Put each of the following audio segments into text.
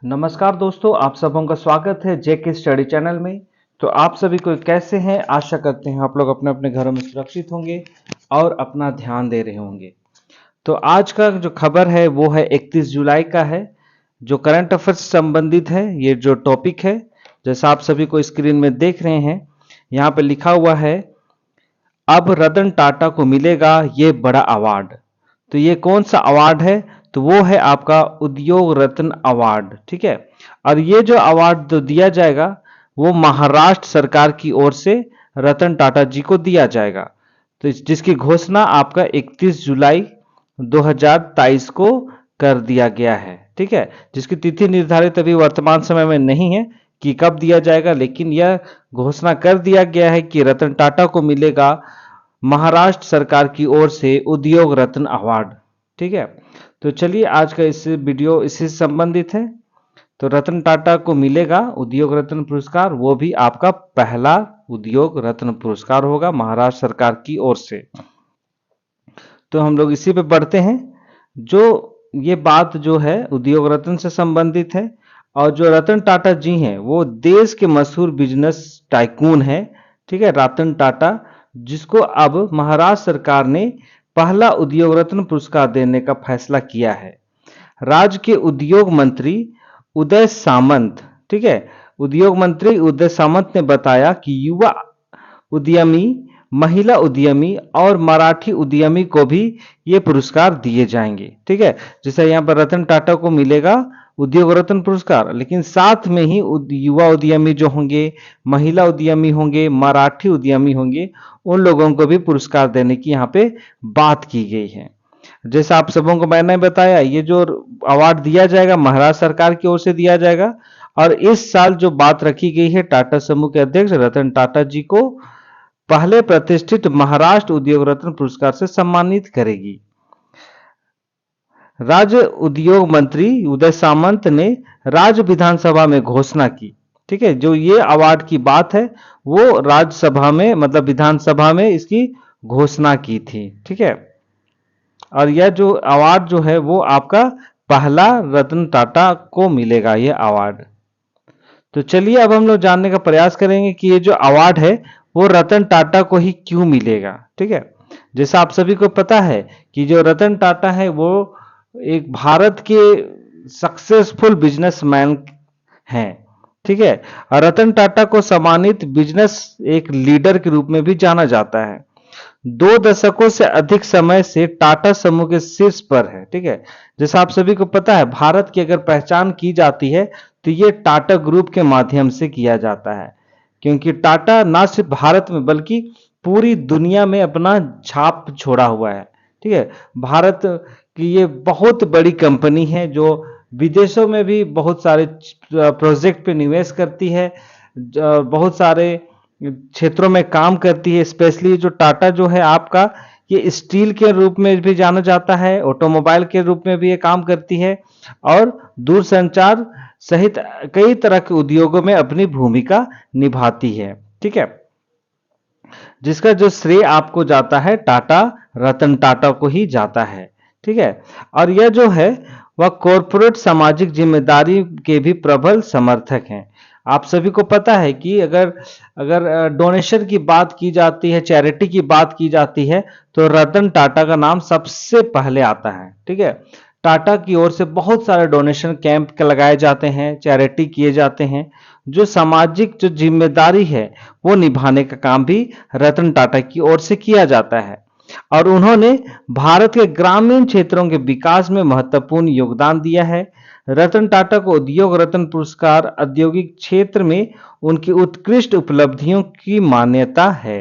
नमस्कार दोस्तों, आप सबों का स्वागत है जेके स्टडी चैनल में। तो आप सभी को कैसे हैं? आशा करते हैं आप लोग अपने अपने घरों में सुरक्षित होंगे और अपना ध्यान दे रहे होंगे। तो आज का जो खबर है वो है 31 जुलाई का है, जो करंट अफेयर्स से संबंधित है। ये जो टॉपिक है, जैसा आप सभी को स्क्रीन में देख रहे हैं, यहाँ पे लिखा हुआ है, अब रतन टाटा को मिलेगा ये बड़ा अवार्ड। तो ये कौन सा अवार्ड है? तो वो है आपका उद्योग रत्न अवार्ड। ठीक है, और ये जो अवार्ड जो दिया जाएगा वो महाराष्ट्र सरकार की ओर से रतन टाटा जी को दिया जाएगा। तो जिसकी घोषणा आपका 31 जुलाई 2023 को कर दिया गया है। ठीक है, जिसकी तिथि निर्धारित अभी वर्तमान समय में नहीं है कि कब दिया जाएगा, लेकिन यह घोषणा कर दिया गया है कि रतन टाटा को मिलेगा महाराष्ट्र सरकार की ओर से उद्योग रत्न अवार्ड। ठीक है, तो चलिए आज का इस वीडियो इससे संबंधित है। तो रतन टाटा को मिलेगा उद्योग रत्न पुरस्कार, वो भी आपका पहला उद्योग रत्न पुरस्कार होगा महाराष्ट्र सरकार की ओर से। तो हम लोग इसी पे बढ़ते हैं। जो ये बात जो है उद्योग रत्न से संबंधित है, और जो रतन टाटा जी हैं वो देश के मशहूर बिजनेस टाइकून है। ठीक है, रतन टाटा, जिसको अब महाराष्ट्र सरकार ने पहला उद्योग रत्न पुरस्कार देने का फैसला किया है। राज्य के उद्योग मंत्री उदय सामंत, ठीक है, उद्योग मंत्री उदय सामंत ने बताया कि युवा उद्यमी, महिला उद्यमी और मराठी उद्यमी को भी ये पुरस्कार दिए जाएंगे। ठीक है, जैसे यहाँ पर रतन टाटा को मिलेगा उद्योग रत्न पुरस्कार, लेकिन साथ में ही युवा उद्यमी जो होंगे, महिला उद्यमी होंगे, मराठी उद्यमी होंगे, उन लोगों को भी पुरस्कार देने की यहाँ पे बात की गई है। जैसा आप सबों को मैंने बताया, ये जो अवार्ड दिया जाएगा महाराष्ट्र सरकार की ओर से दिया जाएगा, और इस साल जो बात रखी गई है टाटा समूह के अध्यक्ष रतन टाटा जी को पहले प्रतिष्ठित महाराष्ट्र उद्योग रत्न पुरस्कार से सम्मानित करेगी। राज्य उद्योग मंत्री उदय सामंत ने राज्य विधानसभा में घोषणा की। ठीक है, जो ये अवार्ड की बात है वो राज्यसभा में, मतलब विधानसभा में इसकी घोषणा की थी। ठीक है, और यह जो अवार्ड जो है वो आपका पहला रतन टाटा को मिलेगा ये अवार्ड। तो चलिए अब हम लोग जानने का प्रयास करेंगे कि ये जो अवार्ड है वो रतन टाटा को ही क्यों मिलेगा। ठीक है, जैसा आप सभी को पता है कि जो रतन टाटा है वो एक भारत के सक्सेसफुल बिजनेसमैन हैं। ठीक है, और रतन टाटा को सम्मानित बिजनेस एक लीडर के रूप में भी जाना जाता है। 2 दशकों से अधिक समय से टाटा समूह के शीर्ष पर है। ठीक है, जैसा आप सभी को पता है भारत की अगर पहचान की जाती है तो ये टाटा ग्रुप के माध्यम से किया जाता है, क्योंकि टाटा ना सिर्फ भारत में बल्कि पूरी दुनिया में अपना छाप छोड़ा हुआ है। ठीक है, भारत की ये बहुत बड़ी कंपनी है जो विदेशों में भी बहुत सारे प्रोजेक्ट पे निवेश करती है, बहुत सारे क्षेत्रों में काम करती है। स्पेशली जो टाटा जो है आपका, ये स्टील के रूप में भी जाना जाता है, ऑटोमोबाइल के रूप में भी ये काम करती है, और दूरसंचार सहित कई तरह के उद्योगों में अपनी भूमिका निभाती है। ठीक है, जिसका जो श्रेय आपको जाता है टाटा, रतन टाटा को ही जाता है। ठीक है, और यह जो है वह कॉरपोरेट सामाजिक जिम्मेदारी के भी प्रबल समर्थक हैं। आप सभी को पता है कि अगर अगर डोनेशन की बात की जाती है, चैरिटी की बात की जाती है, तो रतन टाटा का नाम सबसे पहले आता है। ठीक है, टाटा की ओर से बहुत सारे डोनेशन कैंप लगाए जाते हैं, चैरिटी किए जाते हैं, जो सामाजिक जो जिम्मेदारी है वो निभाने का काम भी रतन टाटा की ओर से किया जाता है। और उन्होंने भारत के ग्रामीण क्षेत्रों के विकास में महत्वपूर्ण योगदान दिया है। रतन टाटा को उद्योग रत्न पुरस्कार औद्योगिक क्षेत्र में उनकी उत्कृष्ट उपलब्धियों की मान्यता है।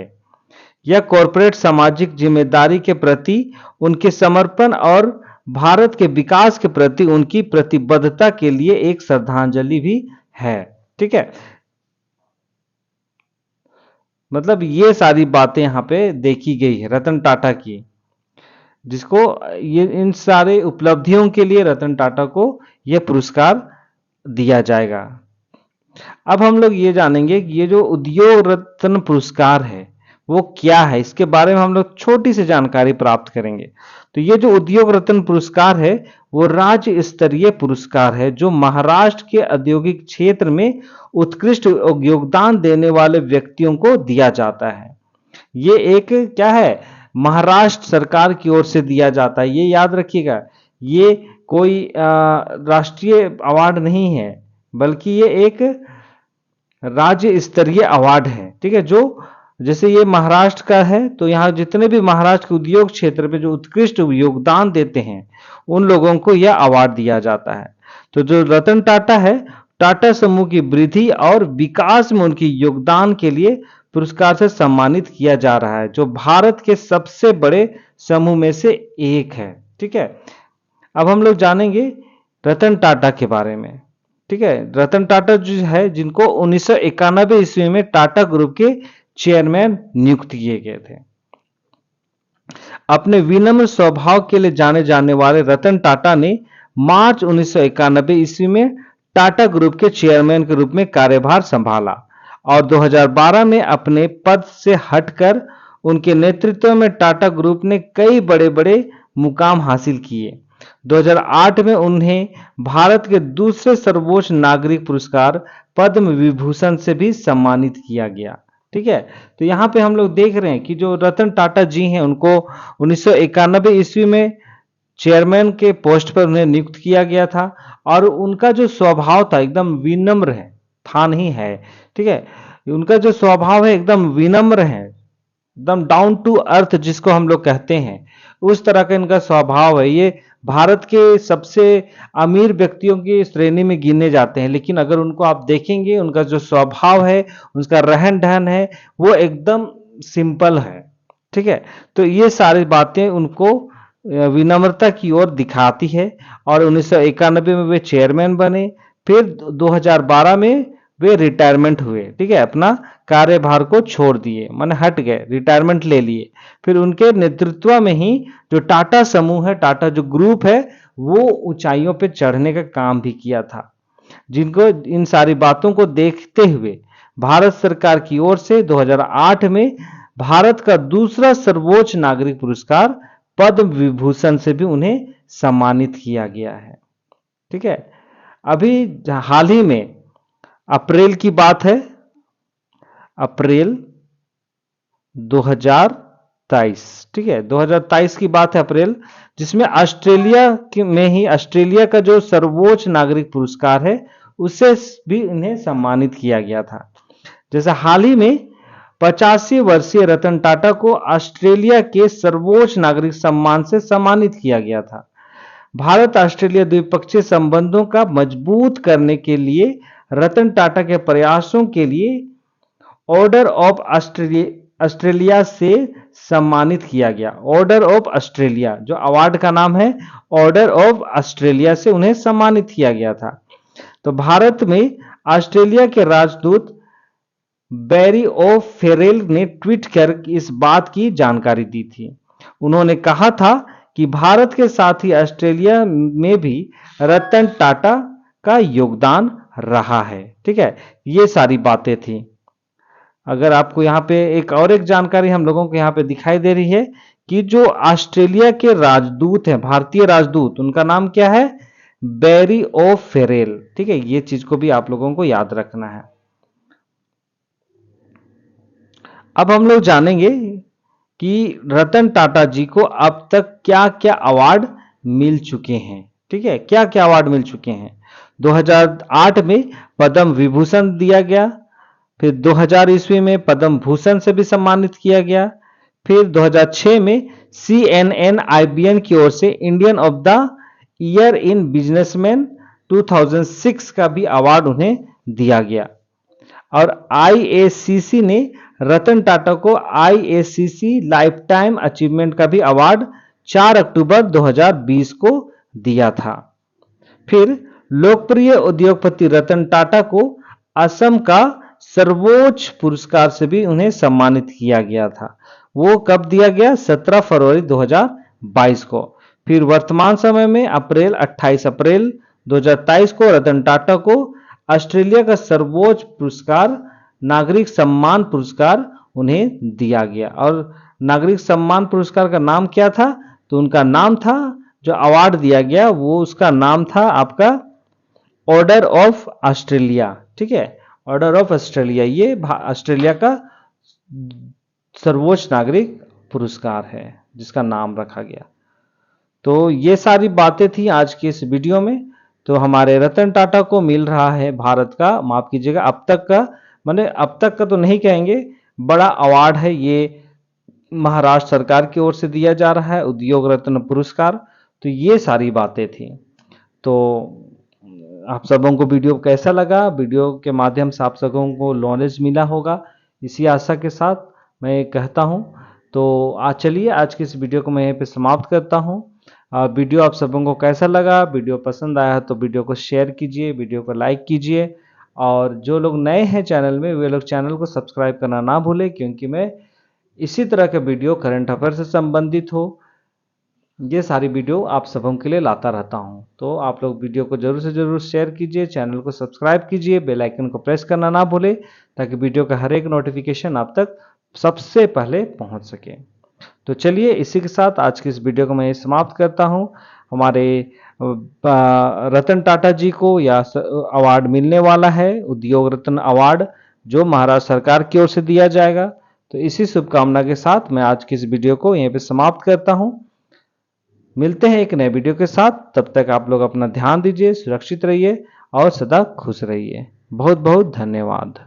यह कॉरपोरेट सामाजिक जिम्मेदारी के प्रति उनके समर्पण और भारत के विकास के प्रति उनकी प्रतिबद्धता के लिए एक श्रद्धांजलि भी है। ठीक है, मतलब ये सारी बातें यहाँ पे देखी गई है रतन टाटा की, जिसको ये इन सारे उपलब्धियों के लिए रतन टाटा को यह पुरस्कार दिया जाएगा। अब हम लोग ये जानेंगे कि ये जो उद्योग रत्न पुरस्कार है वो क्या है, इसके बारे में हम लोग छोटी सी जानकारी प्राप्त करेंगे। तो ये जो उद्योग रत्न पुरस्कार है वो राज्य स्तरीय पुरस्कार है जो महाराष्ट्र के औद्योगिक क्षेत्र में उत्कृष्ट योगदान देने वाले व्यक्तियों को दिया जाता है। ये एक क्या है, महाराष्ट्र सरकार की ओर से दिया जाता है, ये याद रखिएगा। ये कोई राष्ट्रीय अवार्ड नहीं है, बल्कि ये एक राज्य स्तरीय अवार्ड है। ठीक है, जो जैसे ये महाराष्ट्र का है तो यहाँ जितने भी महाराष्ट्र के उद्योग क्षेत्र में जो उत्कृष्ट योगदान देते हैं उन लोगों को यह अवार्ड दिया जाता है। तो जो रतन टाटा है, टाटा समूह की वृद्धि और विकास में उनकी योगदान के लिए पुरस्कार से सम्मानित किया जा रहा है, जो भारत के सबसे बड़े समूह में से एक है। ठीक है, अब हम लोग जानेंगे रतन टाटा के बारे में। ठीक है, रतन टाटा जो है, जिनको 1991 ईस्वी में टाटा ग्रुप के चेयरमैन नियुक्त किए गए थे। अपने विनम्र स्वभाव के लिए जाने जाने वाले रतन टाटा ने मार्च 1991 ईस्वी में टाटा ग्रुप के चेयरमैन के रूप में कार्यभार संभाला और 2012 में अपने पद से हटकर उनके नेतृत्व में टाटा ग्रुप ने कई बड़े बड़े मुकाम हासिल किए। 2008 में उन्हें भारत के दूसरे सर्वोच्च नागरिक पुरस्कार पद्म विभूषण से भी सम्मानित किया गया। ठीक है, तो यहाँ पे हम लोग देख रहे हैं कि जो रतन टाटा जी हैं उनको 1991 ईस्वी में चेयरमैन के पोस्ट पर उन्हें नियुक्त किया गया था और उनका जो स्वभाव था एकदम विनम्र है, था नहीं है। ठीक है, उनका जो स्वभाव है एकदम विनम्र है, एकदम डाउन टू अर्थ जिसको हम लोग कहते हैं, उस तरह का इनका स्वभाव है। ये भारत के सबसे अमीर व्यक्तियों की श्रेणी में गिने जाते हैं, लेकिन अगर उनको आप देखेंगे, उनका जो स्वभाव है, उनका रहन सहन है, वो एकदम सिंपल है। ठीक है, तो ये सारी बातें उनको विनम्रता की ओर दिखाती है। और 1991 में वे चेयरमैन बने, फिर 2012 में वे रिटायरमेंट हुए। ठीक है, अपना कार्यभार को छोड़ दिए, माने हट गए, रिटायरमेंट ले लिए। फिर उनके नेतृत्व में ही जो टाटा समूह है, टाटा जो ग्रुप है, वो ऊंचाइयों पे चढ़ने का काम भी किया था। जिनको इन सारी बातों को देखते हुए भारत सरकार की ओर से 2008 में भारत का दूसरा सर्वोच्च नागरिक पुरस्कार पद्म विभूषण से भी उन्हें सम्मानित किया गया है। ठीक है, अभी हाल ही में अप्रैल की बात है, अप्रैल 2023। ठीक है, 2023 की बात है अप्रैल, जिसमें ऑस्ट्रेलिया में ही ऑस्ट्रेलिया का जो सर्वोच्च नागरिक पुरस्कार है उससे भी इन्हें सम्मानित किया गया था। जैसे हाल ही में 85 वर्षीय रतन टाटा को ऑस्ट्रेलिया के सर्वोच्च नागरिक सम्मान से सम्मानित किया गया था। भारत ऑस्ट्रेलिया द्विपक्षीय संबंधों का मजबूत करने के लिए रतन टाटा के प्रयासों के लिए ऑर्डर ऑफ ऑस्ट्रेलिया से सम्मानित किया गया। ऑर्डर ऑफ ऑस्ट्रेलिया, जो अवार्ड का नाम है, ऑर्डर ऑफ ऑस्ट्रेलिया से उन्हें सम्मानित किया गया था। तो भारत में ऑस्ट्रेलिया के राजदूत बैरी ओ फेरेल ने ट्वीट कर इस बात की जानकारी दी थी। उन्होंने कहा था कि भारत के साथ ही ऑस्ट्रेलिया में भी रतन टाटा का योगदान रहा है। ठीक है, ये सारी बातें थी। अगर आपको यहाँ पे एक जानकारी हम लोगों को यहाँ पे दिखाई दे रही है कि जो ऑस्ट्रेलिया के राजदूत हैं, भारतीय राजदूत, उनका नाम क्या है, बैरी ओ फेरेल। ठीक है, ये चीज को भी आप लोगों को याद रखना है। अब हम लोग जानेंगे कि रतन टाटा जी को अब तक क्या क्या अवार्ड मिल चुके हैं। ठीक है, क्या क्या अवार्ड मिल चुके हैं। 2008 में पद्म विभूषण दिया गया, फिर 2000 ईस्वी में पद्म भूषण से भी सम्मानित किया गया, फिर 2006 में CNN IBN की ओर से Indian of the year in businessman 2006 का भी अवार्ड उन्हें दिया गया। और IACC ने रतन टाटा को IACC लाइफ टाइम अचीवमेंट का भी अवार्ड 4 अक्टूबर 2020 को दिया था। फिर लोकप्रिय उद्योगपति रतन टाटा को असम का सर्वोच्च पुरस्कार से भी उन्हें सम्मानित किया गया था। वो कब दिया गया, 17 फरवरी 2022 को। फिर वर्तमान समय में 28 अप्रैल 2023 को रतन टाटा को ऑस्ट्रेलिया का सर्वोच्च पुरस्कार नागरिक सम्मान पुरस्कार उन्हें दिया गया। और नागरिक सम्मान पुरस्कार का नाम क्या था, तो उनका नाम था जो अवार्ड दिया गया वो उसका नाम था आपका ऑर्डर ऑफ ऑस्ट्रेलिया। ठीक है, ऑर्डर ऑफ ऑस्ट्रेलिया, ये ऑस्ट्रेलिया का सर्वोच्च नागरिक पुरस्कार है जिसका नाम रखा गया। तो ये सारी बातें थी आज की इस वीडियो में। तो हमारे रतन टाटा को मिल रहा है भारत का, माफ कीजिएगा, अब तक का, माने अब तक का तो नहीं कहेंगे, बड़ा अवार्ड है ये, महाराष्ट्र सरकार की ओर से दिया जा रहा है, उद्योग रत्न पुरस्कार। तो ये सारी बातें थी। तो आप सबों को वीडियो कैसा लगा? वीडियो के माध्यम से आप सबों को नॉलेज मिला होगा, इसी आशा के साथ मैं कहता हूं। तो आज चलिए, आज की इस वीडियो को मैं यहीं पे समाप्त करता हूं। वीडियो आप सबों को कैसा लगा? वीडियो पसंद आया तो वीडियो को शेयर कीजिए, वीडियो को लाइक कीजिए, और जो लोग नए हैं चैनल में वे लोग चैनल को सब्सक्राइब करना ना भूलें, क्योंकि मैं इसी तरह के वीडियो करंट अफेयर से संबंधित हो, ये सारी वीडियो आप सबों के लिए लाता रहता हूं। तो आप लोग वीडियो को जरूर से जरूर शेयर कीजिए, चैनल को सब्सक्राइब कीजिए, बेल आइकन को प्रेस करना ना भूलें, ताकि वीडियो का हर एक नोटिफिकेशन आप तक सबसे पहले पहुंच सके। तो चलिए, इसी के साथ आज की इस वीडियो को मैं समाप्त करता हूं। हमारे रतन टाटा जी को यह अवार्ड मिलने वाला है, उद्योग रत्न अवार्ड, जो महाराष्ट्र सरकार की ओर से दिया जाएगा। तो इसी शुभकामना के साथ मैं आज की इस वीडियो को यहीं पे समाप्त करता हूं। मिलते हैं एक नए वीडियो के साथ, तब तक आप लोग अपना ध्यान दीजिए, सुरक्षित रहिए और सदा खुश रहिए। बहुत बहुत धन्यवाद।